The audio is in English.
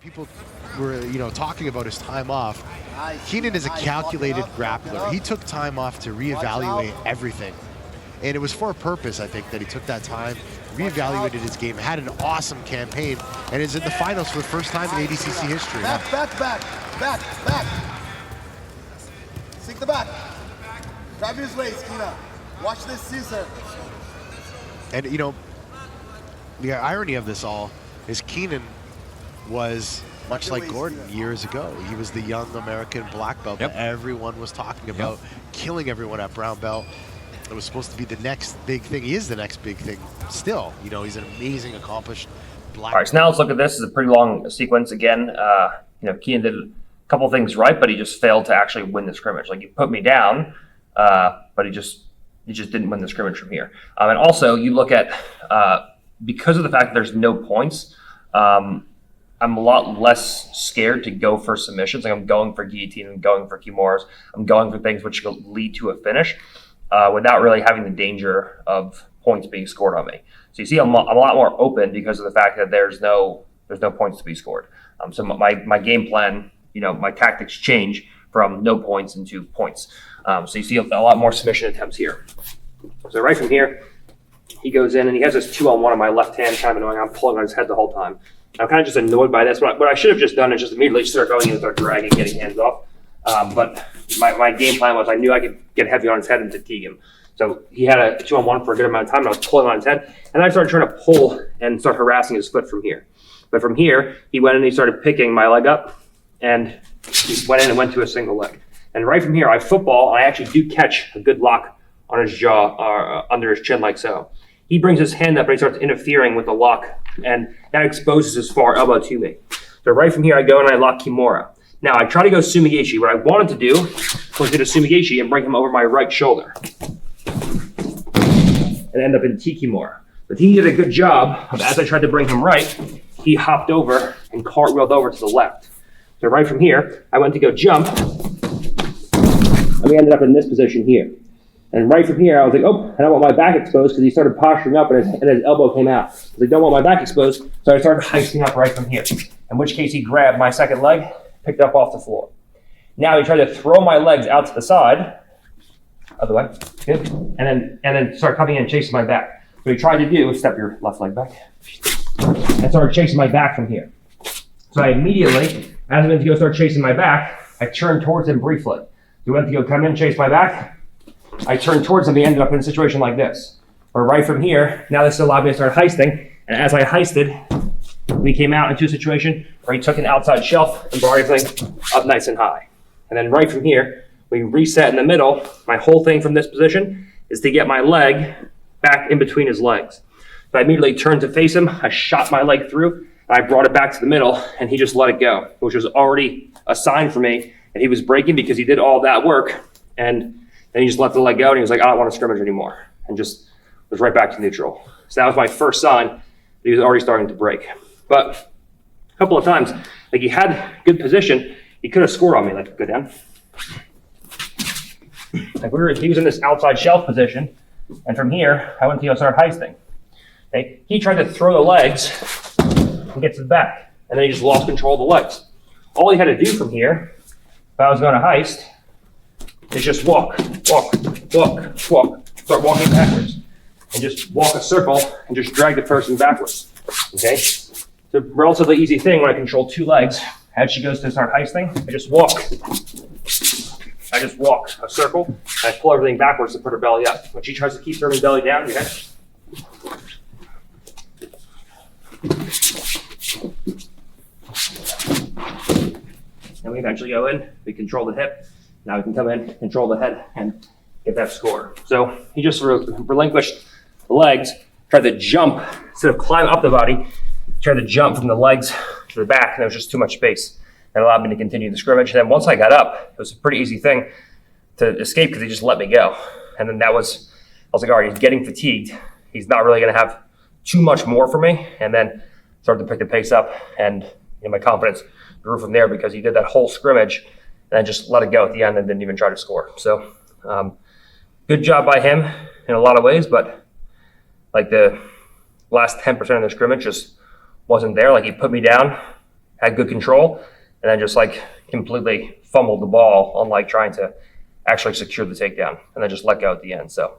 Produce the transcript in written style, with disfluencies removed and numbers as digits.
People were, talking about his time off. Keenan is a calculated grappler. He took time off to reevaluate everything. And it was for a purpose, I think, that he took that time, reevaluated his game, had an awesome campaign, and is in the finals for the first time in ADCC history. Back. Sink the back. Grab his waist, Keenan. Watch this scissor. And, the irony of this all is Keenan was much like Gordon years ago. He was the young American black belt that everyone was talking about, killing everyone at brown belt. It was supposed to be the next big thing. He is the next big thing still. He's an amazing, accomplished black belt. All right, so now let's look at this. It's a pretty long sequence. Again, Keenan did a couple things right, but he just failed to actually win the scrimmage. Like, he put me down, but he just didn't win the scrimmage from here. And also, you look at, because of the fact that there's no points, I'm a lot less scared to go for submissions. Like, I'm going for guillotine, I'm going for kimuras, I'm going for things which will lead to a finish without really having the danger of points being scored on me. So you see, I'm a lot more open because of the fact that there's no points to be scored. So my game plan, my tactics change from no points into points. So you see a lot more submission attempts here. So right from here, he goes in and he has this 2-on-1 on my left hand, kind of annoying. I'm pulling on his head the whole time. I'm kind of just annoyed by this. What I should have just done is just immediately start going in and start dragging, getting hands off. But my game plan was I knew I could get heavy on his head and fatigue him. So he had a 2-on-1 for a good amount of time, and I was pulling on his head. And I started trying to pull and start harassing his foot from here. But from here, he went in and he started picking my leg up, and he went in and went to a single leg. And right from here, I football, and I actually do catch a good lock on his jaw, under his chin like so. He brings his hand up and he starts interfering with the lock, and that exposes his far elbow to me. So right from here, I go and I lock Kimura. Now, I try to go Sumigashi. What I wanted to do was hit a Sumigashi and bring him over my right shoulder and end up in T-Kimura. But he did a good job of, as I tried to bring him right, he hopped over and cartwheeled over to the left. So right from here, I went to go jump, and we ended up in this position here. And right from here, I was like, oh, I don't want my back exposed, because he started posturing up and his elbow came out. I was like, don't want my back exposed, so I started heisting up right from here. In which case, he grabbed my second leg, picked up off the floor. Now he tried to throw my legs out to the side, other way, good, and then start coming in and chasing my back. What he tried to do was step your left leg back, and started chasing my back from here. So I immediately, as I went to go start chasing my back, I turned towards him briefly. So he went to go come in, chase my back. I turned towards him, he ended up in a situation like this. Where right from here, now this allowed me to start heisting, and as I heisted, we came out into a situation where he took an outside shelf and brought everything up nice and high. And then right from here, we reset in the middle. My whole thing from this position is to get my leg back in between his legs. So I immediately turned to face him, I shot my leg through, and I brought it back to the middle, and he just let it go, which was already a sign for me that he was breaking because he did all that work, and then he just let the leg go, and he was like, I don't want to scrimmage anymore, and just was right back to neutral. So that was my first sign that he was already starting to break. But a couple of times, like, he had good position, he could have scored on me, like, go down. Like, he was in this outside shelf position, and from here, I went to go start heisting. Okay? He tried to throw the legs and get to the back, and then he just lost control of the legs. All he had to do from here, if I was going to heist, is just walk, start walking backwards, and just walk a circle and just drag the person backwards, okay? It's a relatively easy thing when I control two legs. As she goes to start heisting, I just walk a circle, and I pull everything backwards to put her belly up. When she tries to keep turning belly down, okay? And we eventually go in, we control the hip. Now we can come in, control the head, and get that score. So he just relinquished the legs, tried to jump, instead of climb up the body, tried to jump from the legs to the back, and there was just too much space. That allowed me to continue the scrimmage. And then once I got up, it was a pretty easy thing to escape because he just let me go. And then I was like, all right, he's getting fatigued. He's not really gonna have too much more for me. And then started to pick the pace up, and my confidence grew from there because he did that whole scrimmage and I just let it go at the end and didn't even try to score. So good job by him in a lot of ways, but like the last 10% of the scrimmage just wasn't there. Like, he put me down had good control, and then just like completely fumbled the ball on like trying to actually secure the takedown, and then just let go at the end. So